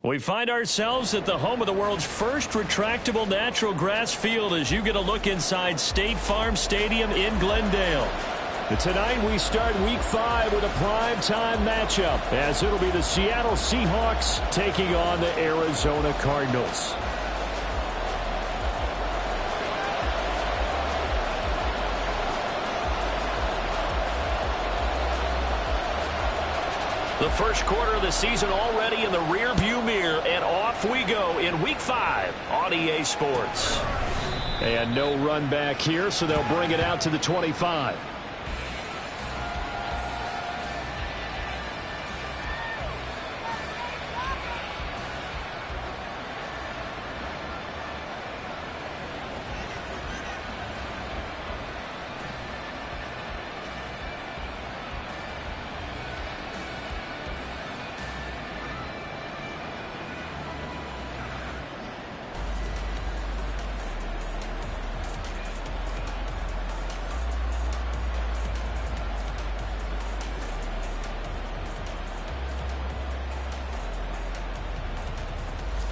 We find ourselves at the home of the world's first retractable natural grass field as you get a look inside State Farm Stadium in Glendale. And tonight we start Week 5 with a primetime matchup as it'll be the Seattle Seahawks taking on the Arizona Cardinals. The first quarter of the season already in the rearview mirror, and off we go in Week 5 on EA Sports. And no run back here, so they'll bring it out to the 25.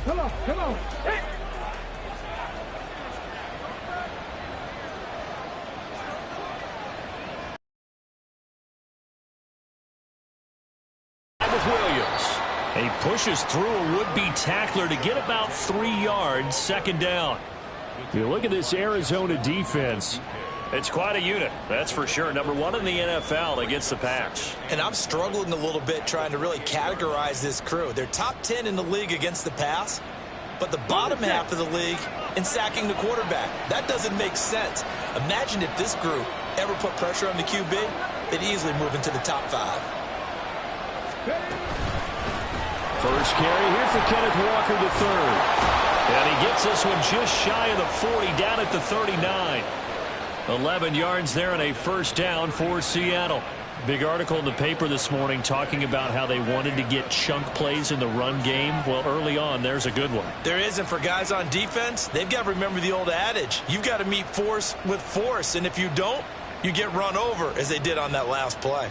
Come on, come on. Hey. With Williams. He pushes through a would-be tackler to get about 3 yards, second down. You look at this Arizona defense. It's quite a unit, that's for sure. Number 1 in the NFL against the pass. And I'm struggling a little bit trying to really categorize this crew. They're top 10 in the league against the pass, but the bottom half of the league in sacking the quarterback. That doesn't make sense. Imagine if this group ever put pressure on the QB, they'd easily move into the top 5. First carry here for Kenneth Walker to third. And he gets this one just shy of the 40, down at the 39. 11 yards there and a first down for Seattle. Big article in the paper this morning talking about how they wanted to get chunk plays in the run game. Well, early on, there's a good one. There is, and for guys on defense, they've got to remember the old adage. You've got to meet force with force, and if you don't, you get run over, as they did on that last play.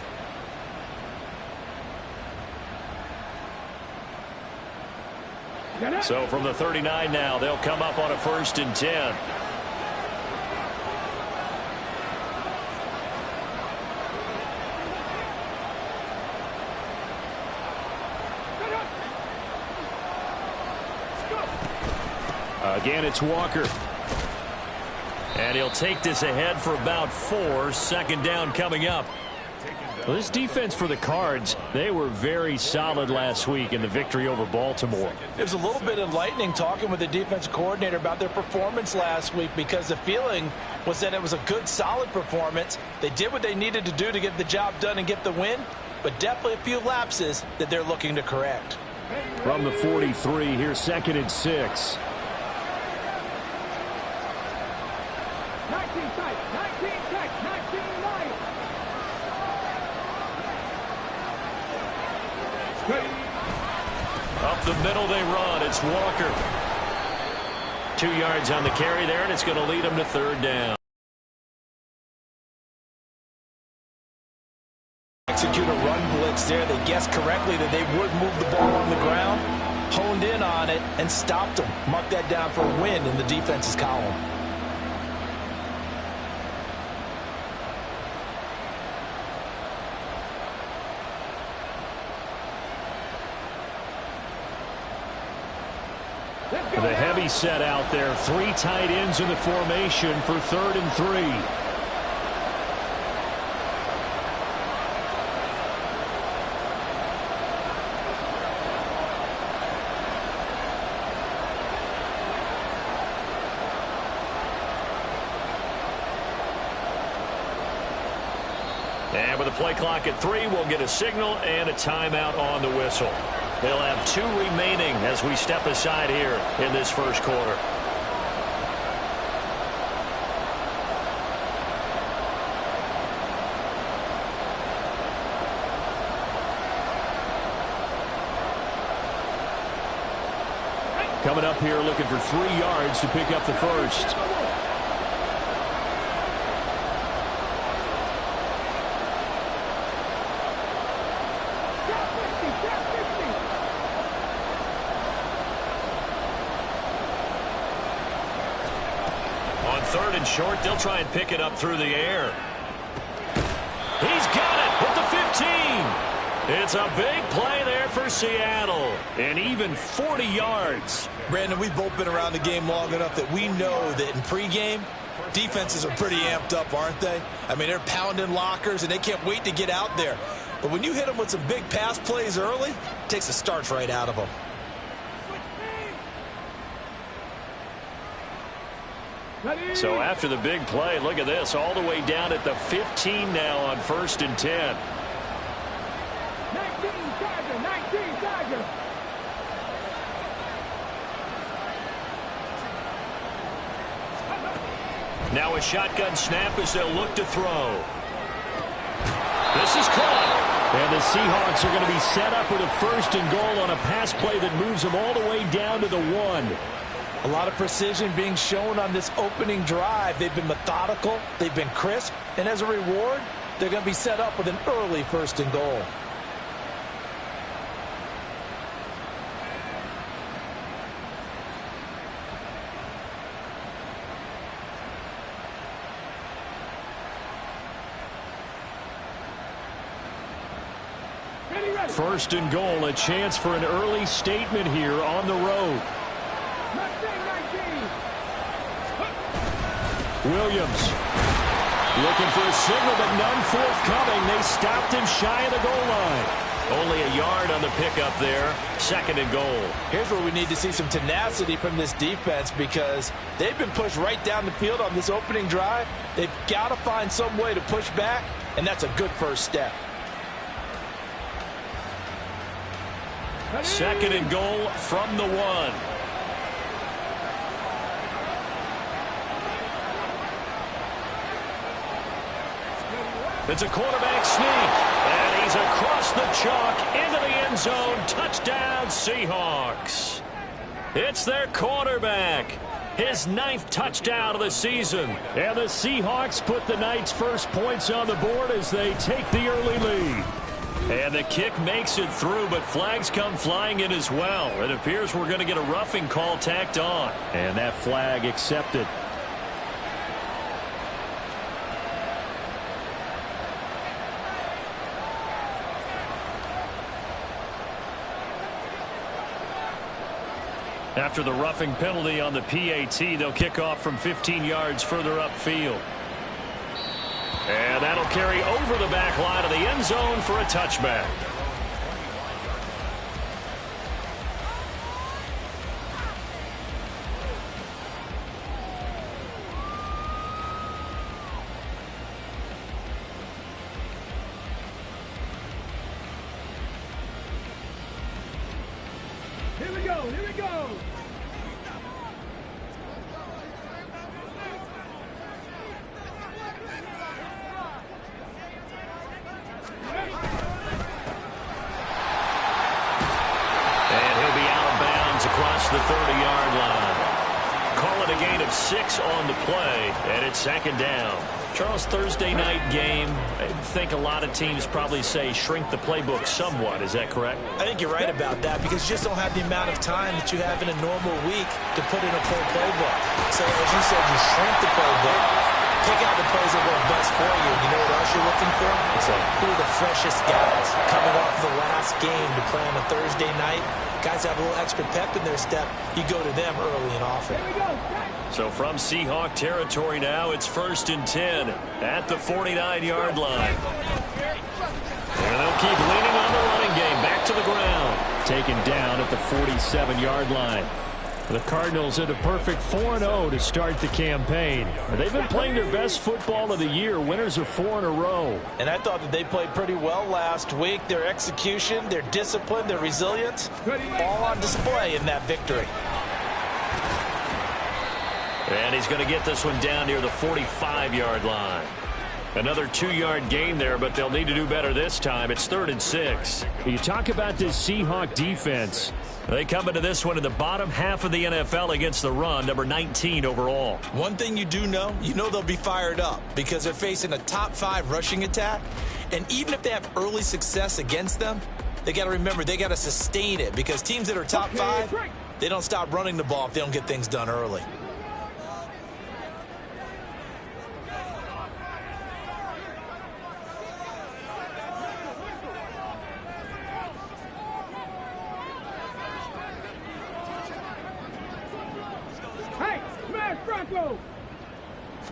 So from the 39 now, they'll come up on a 1st and 10. Again, it's Walker. And he'll take this ahead for about 4. Second down coming up. Well, this defense for the Cards, they were very solid last week in the victory over Baltimore. It was a little bit enlightening talking with the defense coordinator about their performance last week, because the feeling was that it was a good, solid performance. They did what they needed to do to get the job done and get the win, but definitely a few lapses that they're looking to correct. From the 43, here's 2nd and 6. 19 tight, 19 tight, 19 light. Up the middle they run. It's Walker. 2 yards on the carry there, and it's going to lead them to 3rd down. Execute a run blitz there. They guessed correctly that they would move the ball on the ground, honed in on it, and stopped them. Mark that down for a win in the defense's column. The heavy set out there. 3 tight ends in the formation for 3rd and 3. And with the play clock at 3, we'll get a signal and a timeout on the whistle. They'll have 2 remaining as we step aside here in this first quarter. Coming up here looking for 3 yards to pick up the first. 3rd and short. They'll try and pick it up through the air. He's got it at the 15. It's a big play there for Seattle. And even 40 yards. Brandon, we've both been around the game long enough that we know that in pregame, defenses are pretty amped up, aren't they? I mean, they're pounding lockers, and they can't wait to get out there. But when you hit them with some big pass plays early, it takes the starch right out of them. So after the big play, look at this, all the way down at the 15 now on 1st and 10. 19 Charger. Now a shotgun snap as they'll look to throw. This is caught. And the Seahawks are going to be set up with a 1st and goal on a pass play that moves them all the way down to the 1. A lot of precision being shown on this opening drive. They've been methodical. They've been crisp. And as a reward, they're going to be set up with an early 1st and goal. First and goal, a chance for an early statement here on the road. Williams looking for a signal, but none forthcoming. They stopped him shy of the goal line. Only a yard on the pickup there. 2nd and goal. Here's where we need to see some tenacity from this defense because they've been pushed right down the field on this opening drive. They've got to find some way to push back, and that's a good first step. 2nd and goal from the 1. It's a quarterback sneak, and he's across the chalk into the end zone. Touchdown, Seahawks. It's their quarterback. His 9th touchdown of the season. And the Seahawks put the night's first points on the board as they take the early lead. And the kick makes it through, but flags come flying in as well. It appears we're going to get a roughing call tacked on. And that flag accepted. After the roughing penalty on the PAT, they'll kick off from 15 yards further upfield. And that'll carry over the back line of the end zone for a touchback. Here we go. Across the 30-yard line. Call it a gain of 6 on the play, and it's 2nd down. Charles, Thursday night game, I think a lot of teams probably say shrink the playbook somewhat. Is that correct? I think you're right about that because you just don't have the amount of time that you have in a normal week to put in a full playbook. So as you said, you shrink the playbook, pick out the plays that work best for you. You know what else you're looking for? Who are the freshest guys coming off the last game to play on a Thursday night? Guys have a little extra pep in their step. You go to them early and often. So from Seahawk territory now, it's 1st and 10 at the 49-yard line. And they'll keep leaning on the running game. Back to the ground. Taken down at the 47-yard line. The Cardinals at a perfect 4-0 to start the campaign. They've been playing their best football of the year. Winners of 4 in a row. And I thought that they played pretty well last week. Their execution, their discipline, their resilience, all on display in that victory. And he's going to get this one down near the 45-yard line. Another 2-yard gain there, but they'll need to do better this time. It's 3rd and 6. You talk about this Seahawk defense. They come into this one in the bottom half of the NFL against the run, number 19 overall. One thing you do know, they'll be fired up because they're facing a top 5 rushing attack. And even if they have early success against them, they got to remember they got to sustain it because teams that are top 5, they don't stop running the ball if they don't get things done early. go.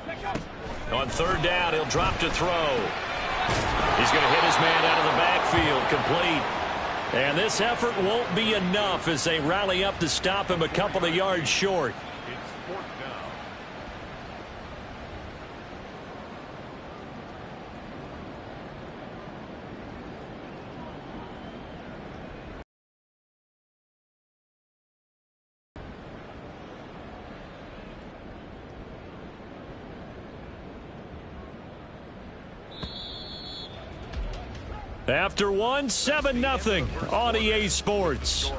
Let's go. On third down, he'll drop to throw. He's going to hit his man out of the backfield, complete. And this effort won't be enough as they rally up to stop him a couple of yards short. After one, 7-0 on EA Sports.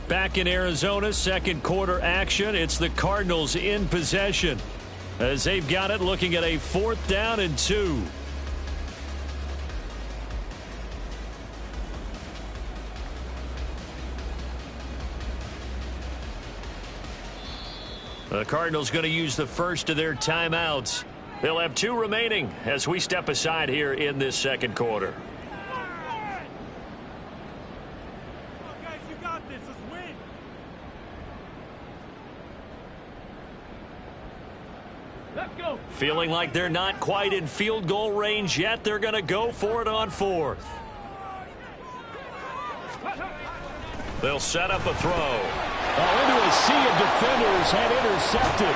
Back in Arizona, second quarter action. It's the Cardinals in possession as they've got it, looking at a 4th down and 2. The Cardinals going to use the first of their timeouts. They'll have 2 remaining as we step aside here in this second quarter. Guys, you got this. Let's win. Let's go. Feeling like they're not quite in field goal range yet. They're going to go for it on 4th. They'll set up a throw. Into a sea of defenders and intercepted.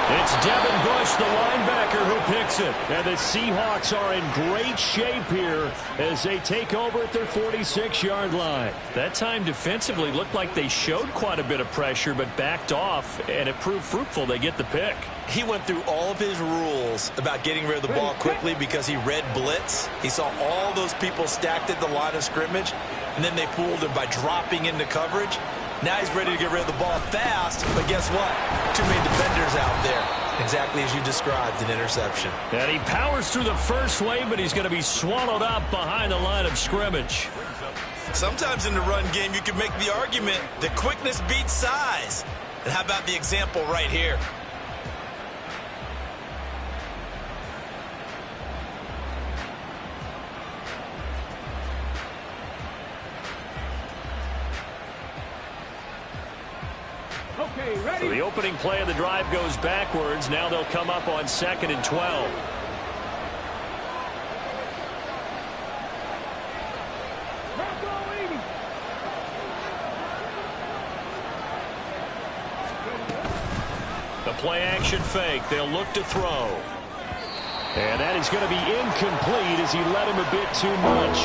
It's Devin Bush, the linebacker, who picks it. And the Seahawks are in great shape here as they take over at their 46-yard line. That time defensively looked like they showed quite a bit of pressure but backed off, and it proved fruitful. They get the pick. He went through all of his rules about getting rid of the ball quickly because he read blitz. He saw all those people stacked at the line of scrimmage, and then they fooled him by dropping into coverage. Now he's ready to get rid of the ball fast, but guess what? Too many defenders out there. Exactly as you described, an interception. And he powers through the first wave, but he's going to be swallowed up behind the line of scrimmage. Sometimes in the run game, you can make the argument that quickness beats size. And how about the example right here? Okay, ready? So the opening play of the drive goes backwards. Now they'll come up on 2nd and 12. Bronco 80. The play action fake. They'll look to throw. And that is going to be incomplete as he led him a bit too much.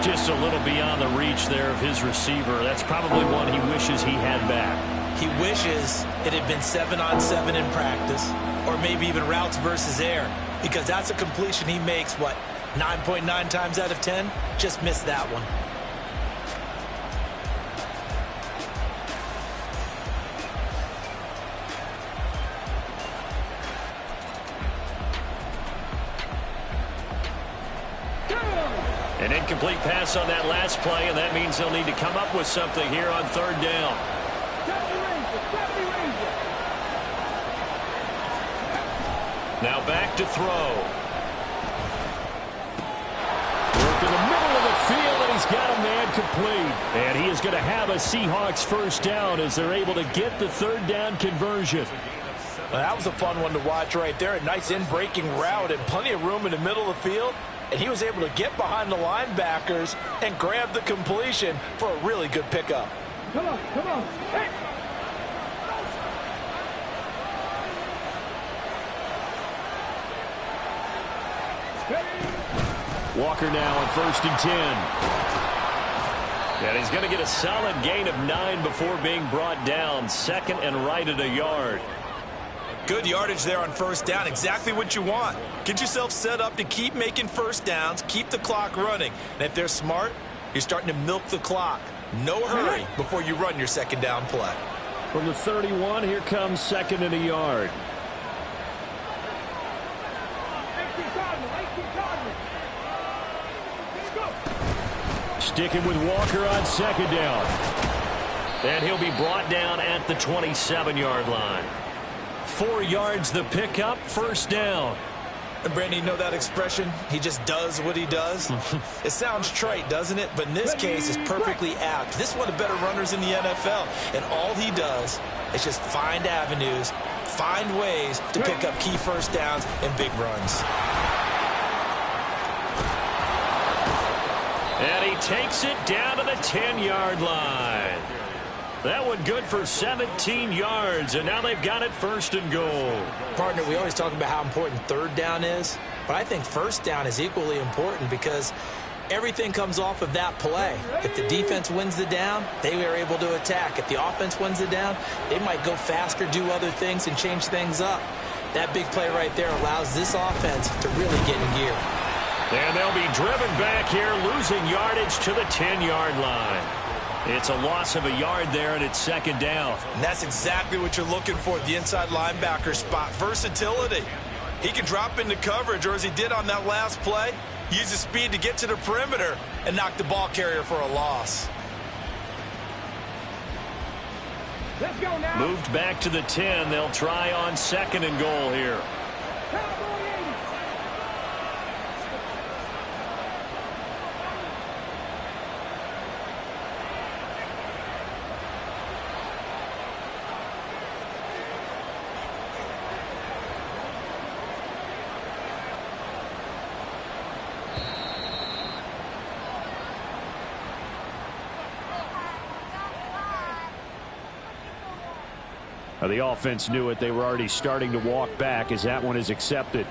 Just a little beyond the reach there of his receiver. That's probably one he wishes he had back. He wishes it had been 7-on-7 in practice, or maybe even routes versus air, because that's a completion he makes, 9.9 times out of 10? Just missed that one. An incomplete pass on that last play, and that means they'll need to come up with something here on 3rd down. Now back to throw. Work in the middle of the field, and he's got a man complete. And he is going to have a Seahawks first down as they're able to get the 3rd down conversion. Well, that was a fun one to watch right there. A nice in-breaking route and plenty of room in the middle of the field. And he was able to get behind the linebackers and grab the completion for a really good pickup. Come on, come on. Hey. Walker now on 1st and 10. And he's going to get a solid gain of 9 before being brought down. 2nd and right at a yard. Good yardage there on 1st down. Exactly what you want. Get yourself set up to keep making 1st downs, keep the clock running. And if they're smart, you're starting to milk the clock. No hurry before you run your 2nd down play. From the 31, here comes 2nd and a yard. Sticking with Walker on 2nd down. And he'll be brought down at the 27-yard line. 4 yards the pickup, 1st down. And Brandon, you know that expression? He just does what he does. It sounds trite, doesn't it? But in this case, it's perfectly apt. This is one of the better runners in the NFL. And all he does is just find avenues, find ways to pick up key first downs and big runs. And he takes it down to the 10-yard line. That one good for 17 yards, and now they've got it first and goal. Partner, we always talk about how important third down is, but I think first down is equally important because everything comes off of that play. If the defense wins the down, they are able to attack. If the offense wins the down, they might go faster, do other things, and change things up. That big play right there allows this offense to really get in gear. And they'll be driven back here, losing yardage to the 10-yard line. It's a loss of a yard there, and it's second down. And that's exactly what you're looking for, the inside linebacker spot. Versatility. He can drop into coverage, or as he did on that last play, use his speed to get to the perimeter and knock the ball carrier for a loss. Let's go now. Moved back to the 10. They'll try on second and goal here. The offense knew it. They were already starting to walk back as that one is accepted.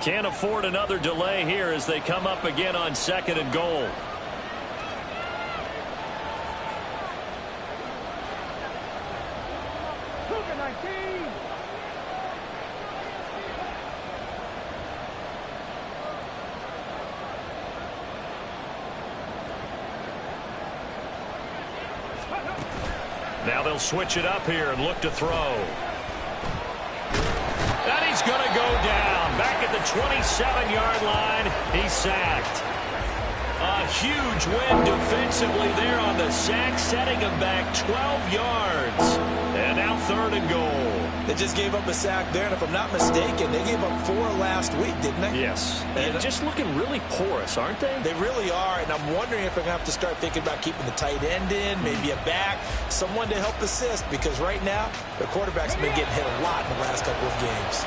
Can't afford another delay here as they come up again on second and goal. Now they'll switch it up here and look to throw. And he's going to go down. Back at the 27-yard line. He's sacked. A huge win defensively there on the sack, setting him back 12 yards. And now third and goal. They just gave up a sack there, and if I'm not mistaken, they gave up 4 last week, didn't they? Yes. And just looking really porous, aren't they? They really are, and I'm wondering if I'm going to have to start thinking about keeping the tight end in, maybe a back, someone to help assist, because right now, the quarterback's been getting hit a lot in the last couple of games.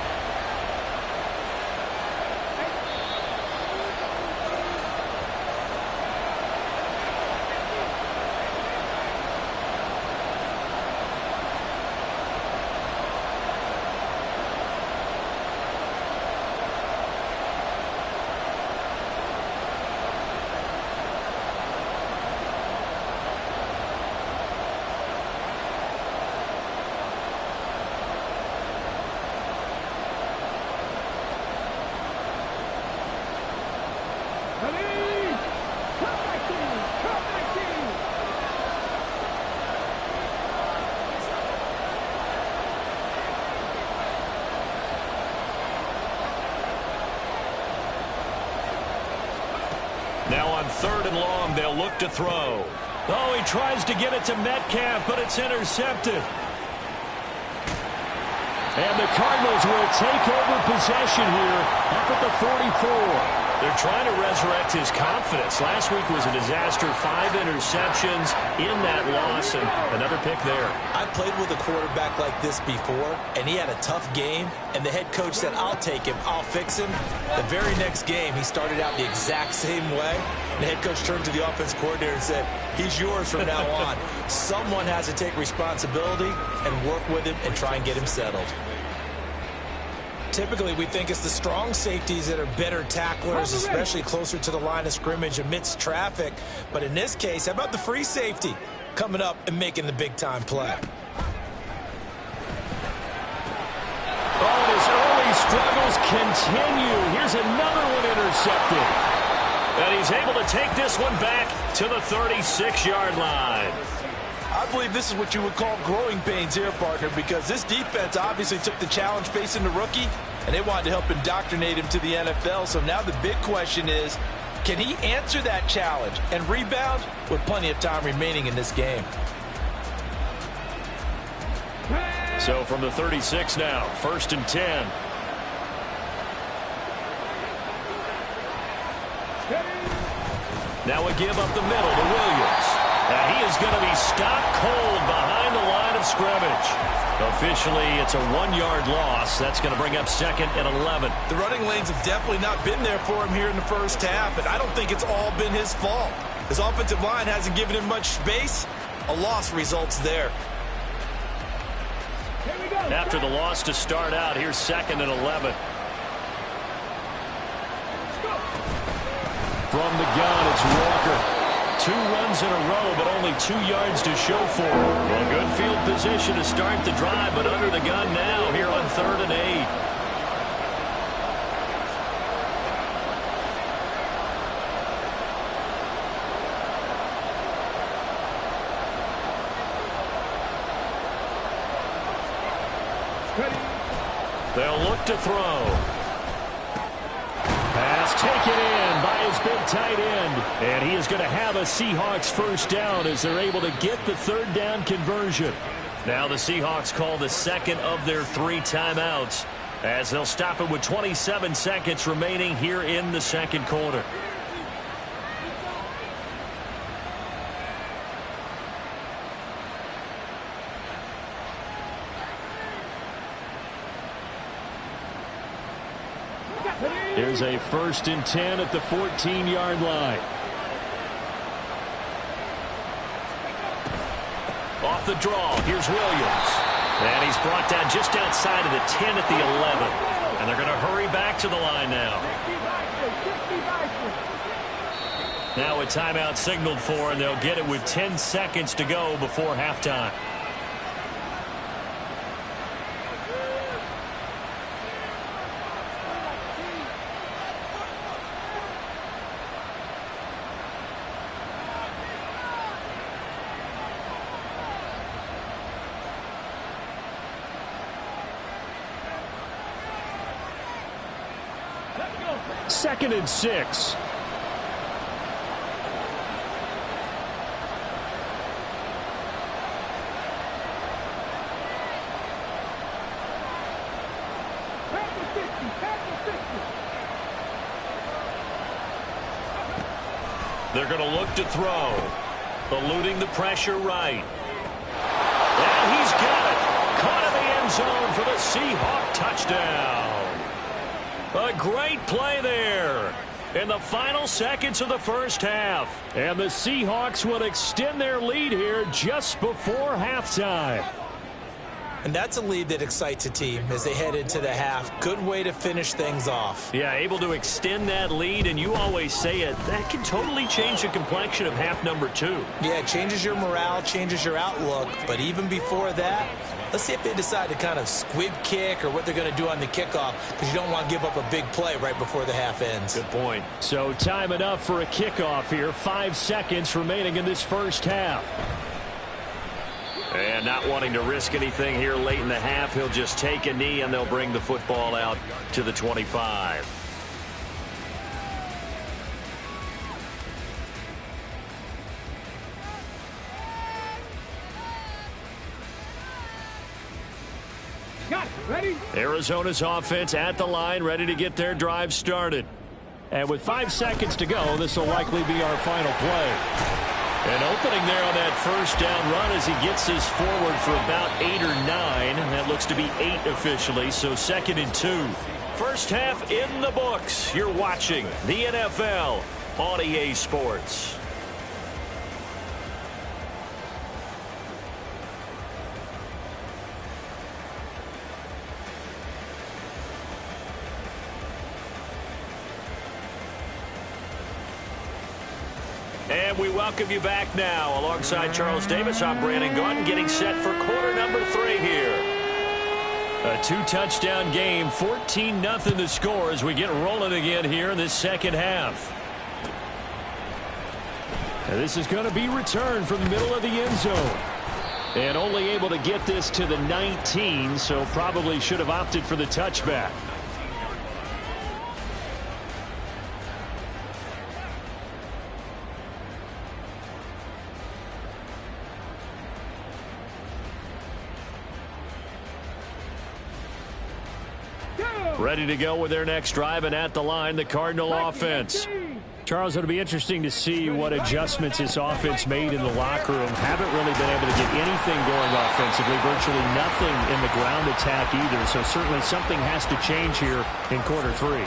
Now on third and long, they'll look to throw. Oh, he tries to get it to Metcalf, but it's intercepted. And the Cardinals will take over possession here up at the 44. They're trying to resurrect his confidence. Last week was a disaster. 5 interceptions in that loss, and another pick there. I played with a quarterback like this before, and he had a tough game, and the head coach said, I'll take him, I'll fix him. The very next game, he started out the exact same way. The head coach turned to the offense coordinator and said, he's yours from now on. Someone has to take responsibility and work with him and try and get him settled. Typically, we think it's the strong safeties that are better tacklers, especially closer to the line of scrimmage amidst traffic. But in this case, how about the free safety coming up and making the big-time play? Oh, his early struggles continue. Here's another one intercepted. And he's able to take this one back to the 36-yard line. I believe this is what you would call growing pains here, partner, because this defense obviously took the challenge facing the rookie, and they wanted to help indoctrinate him to the NFL. So now the big question is, can he answer that challenge and rebound with plenty of time remaining in this game? So from the 36 now, 1st and 10. Now a give up the middle to Williams. And he is going to be stopped cold behind the line of scrimmage. Officially, it's a 1-yard loss. That's going to bring up 2nd and 11. The running lanes have definitely not been there for him here in the first half, and I don't think it's all been his fault. His offensive line hasn't given him much space. A loss results there. After the loss to start out, here's 2nd and 11. From the gun, it's Walker. 2 runs in a row, but only 2 yards to show for it. Well, good field position to start the drive, but under the gun now here on 3rd and 8. They'll look to throw. Pass taken in by his big tight end. And he is going to have a Seahawks first down as they're able to get the 3rd down conversion. Now the Seahawks call the 2nd of their 3 timeouts as they'll stop it with 27 seconds remaining here in the 2nd quarter. Here's a 1st and 10 at the 14-yard line. Off the draw, here's Williams. And he's brought down just outside of the 10 at the 11. And they're going to hurry back to the line now. Now a timeout signaled for, and they'll get it with 10 seconds to go before halftime. Second and 6. They're going to look to throw. Eluding the pressure right. And he's got it. Caught in the end zone for the Seahawk touchdown. A great play there in the final seconds of the first half. And the Seahawks will extend their lead here just before halftime. And that's a lead that excites a team as they head into the half. Good way to finish things off. Yeah, able to extend that lead, and you always say it, that can totally change the complexion of half number 2. Yeah, it changes your morale, changes your outlook. But even before that, let's see if they decide to kind of squib kick or what they're going to do on the kickoff, because you don't want to give up a big play right before the half ends. Good point. So time enough for a kickoff here. 5 seconds remaining in this first half. And not wanting to risk anything here late in the half, he'll just take a knee and they'll bring the football out to the 25. Ready? Arizona's offense at the line, ready to get their drive started. And with 5 seconds to go, this will likely be our final play. And opening there on that first down run as he gets this forward for about 8 or 9. That looks to be 8 officially, so 2nd and 2. First half in the books. You're watching the NFL on EA Sports. And we welcome you back now. Alongside Charles Davis, I'm Brandon Gaudin, getting set for quarter number 3 here. A 2-touchdown game, 14-0 the score as we get rolling again here in this second half. And this is going to be returned from the middle of the end zone. And only able to get this to the 19, so probably should have opted for the touchback. Ready to go with their next drive, and at the line, the Cardinal offense. Charles, it'll be interesting to see what adjustments this offense made in the locker room. Haven't really been able to get anything going offensively, virtually nothing in the ground attack either. So certainly something has to change here in quarter three.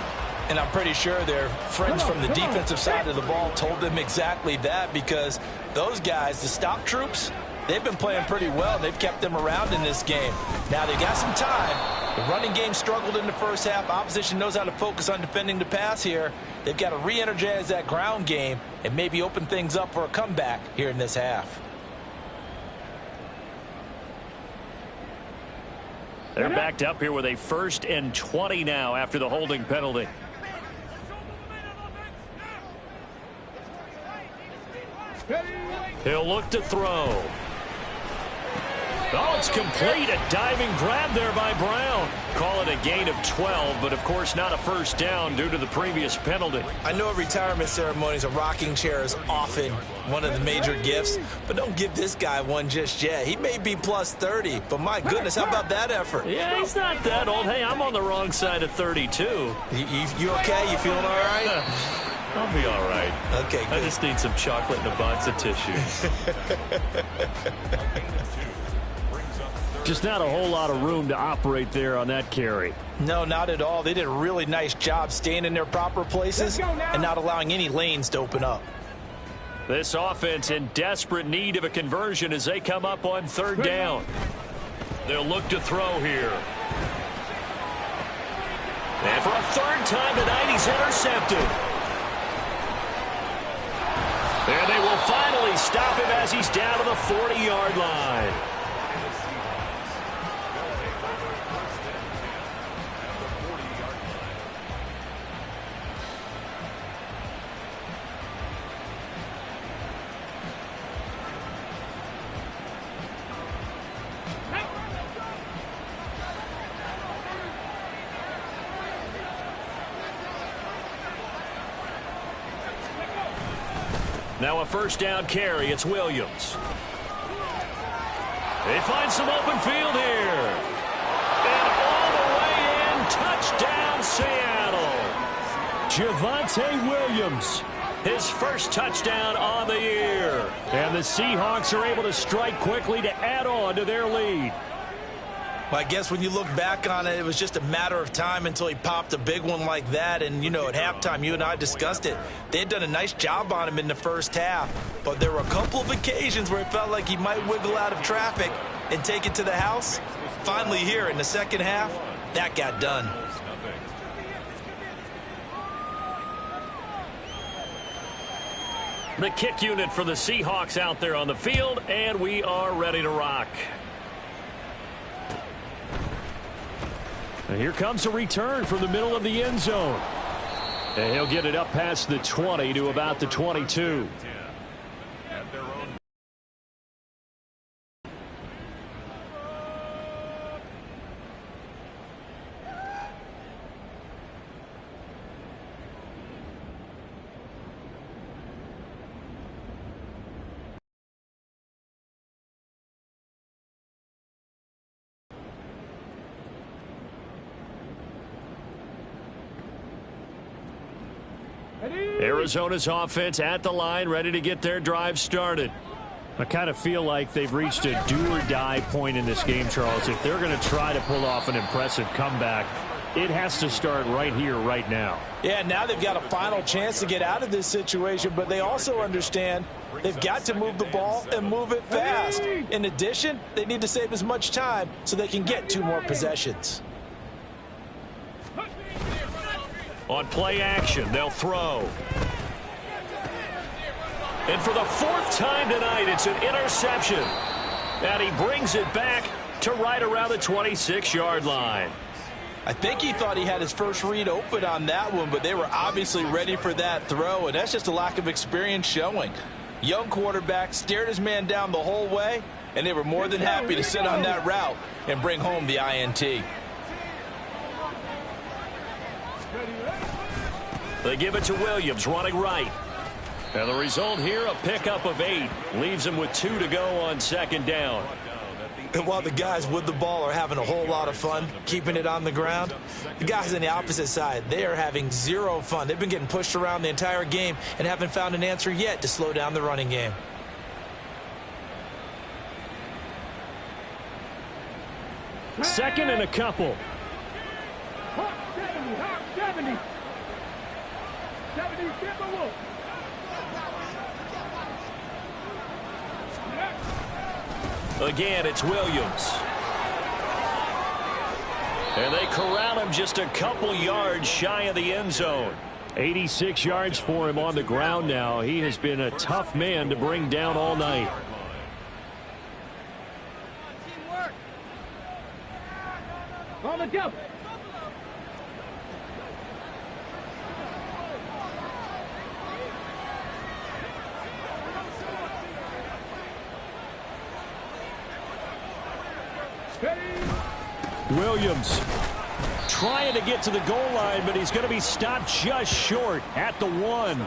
And I'm pretty sure their friends from the defensive side of the ball told them exactly that, because those guys, the stop troops, they've been playing pretty well. They've kept them around in this game. Now they've got some time. The running game struggled in the first half. Opposition knows how to focus on defending the pass here. They've got to re-energize that ground game and maybe open things up for a comeback here in this half. They're backed up here with a 1st and 20 now after the holding penalty. He'll look to throw. Oh, it's complete. A diving grab there by Brown. Call it a gain of 12, but of course not a first down due to the previous penalty. I know at retirement ceremonies, a rocking chair is often one of the major gifts, but don't give this guy one just yet. He may be plus 30, but my goodness, how about that effort? Yeah, he's not that old. Hey, I'm on the wrong side of 32. You okay? You feeling all right? I'll be all right. Okay, good. I just need some chocolate and a box of tissues. Just not a whole lot of room to operate there on that carry. No, not at all. They did a really nice job staying in their proper places and not allowing any lanes to open up. This offense in desperate need of a conversion as they come up on 3rd down. They'll look to throw here. And for a 3rd time tonight, he's intercepted. And they will finally stop him as he's down to the 40-yard line. Now a 1st down carry. It's Williams. They find some open field here. And all the way in. Touchdown, Seattle. Javonte Williams. His first touchdown on the year. And the Seahawks are able to strike quickly to add on to their lead. Well, I guess when you look back on it, it was just a matter of time until he popped a big one like that. And, you know, at halftime, you and I discussed it. They had done a nice job on him in the first half. But there were a couple of occasions where it felt like he might wiggle out of traffic and take it to the house. Finally here in the second half, that got done. The kick unit for the Seahawks out there on the field, and we are ready to rock. And here comes a return from the middle of the end zone. And he'll get it up past the 20 to about the 22. Arizona's offense at the line, ready to get their drive started. I kind of feel like they've reached a do-or-die point in this game, Charles. If they're going to try to pull off an impressive comeback, it has to start right here, right now. Yeah, now they've got a final chance to get out of this situation, but they also understand they've got to move the ball and move it fast. In addition, they need to save as much time so they can get 2 more possessions. On play action, they'll throw. And for the 4th time tonight, it's an interception. And he brings it back to right around the 26-yard line. I think he thought he had his first read open on that one, but they were obviously ready for that throw, and that's just a lack of experience showing. Young quarterback stared his man down the whole way, and they were more than happy to sit on that route and bring home the INT. They give it to Williams, running right. And the result here, a pickup of 8. Leaves him with 2 to go on 2nd down. And while the guys with the ball are having a whole lot of fun keeping it on the ground, the guys on the opposite side, they are having zero fun. They've been getting pushed around the entire game and haven't found an answer yet to slow down the running game. Second and a couple. 70. 70, get the wolf. Again, it's Williams. And they corral him just a couple yards shy of the end zone. 86 yards for him on the ground now. He has been a tough man to bring down all night. On the jump. Williams trying to get to the goal line, but he's going to be stopped just short at the 1.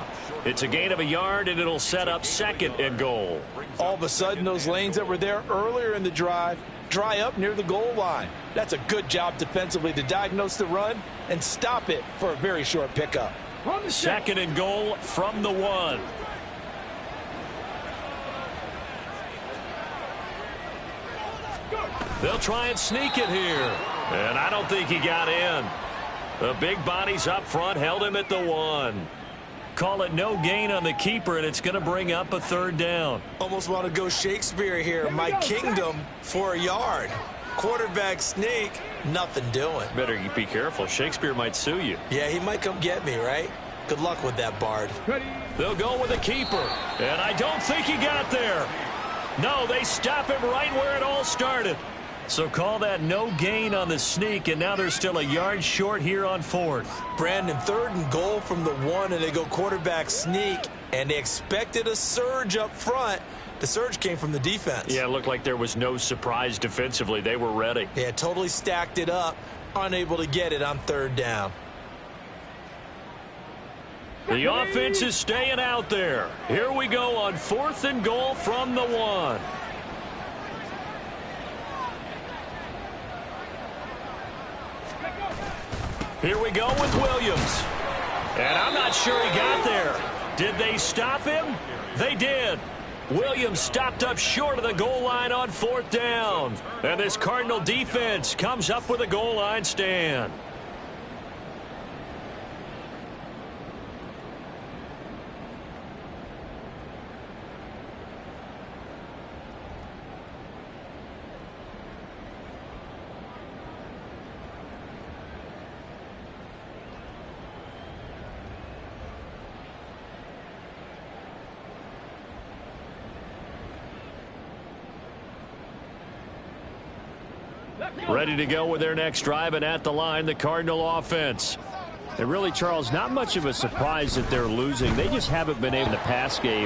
It's a gain of a yard, and it'll set up second and goal. All of a sudden, those lanes that were there earlier in the drive dry up near the goal line. That's a good job defensively to diagnose the run and stop it for a very short pickup. Second and goal from the 1. They'll try and sneak it here. And I don't think he got in. The big bodies up front held him at the 1. Call it no gain on the keeper, and it's going to bring up a third down. Almost want to go Shakespeare here. My kingdom for a yard. Quarterback sneak, nothing doing. Better be careful. Shakespeare might sue you. Yeah, he might come get me, right? Good luck with that, Bard. They'll go with the keeper. And I don't think he got there. No, they stop him right where it all started. So call that no gain on the sneak, and now they're still a yard short here on 4th. Brandon, 3rd and goal from the 1, and they go quarterback sneak, and they expected a surge up front. The surge came from the defense. Yeah, it looked like there was no surprise defensively. They were ready. Yeah, totally stacked it up, unable to get it on 3rd down. The offense is staying out there. Here we go on 4th and goal from the 1. Here we go with Williams. And I'm not sure he got there. Did they stop him? They did. Williams stopped up short of the goal line on 4th down. And this Cardinal defense comes up with a goal line stand. Ready to go with their next drive, and at the line, the Cardinal offense. And really, Charles, not much of a surprise that they're losing. They just haven't been able to pass game.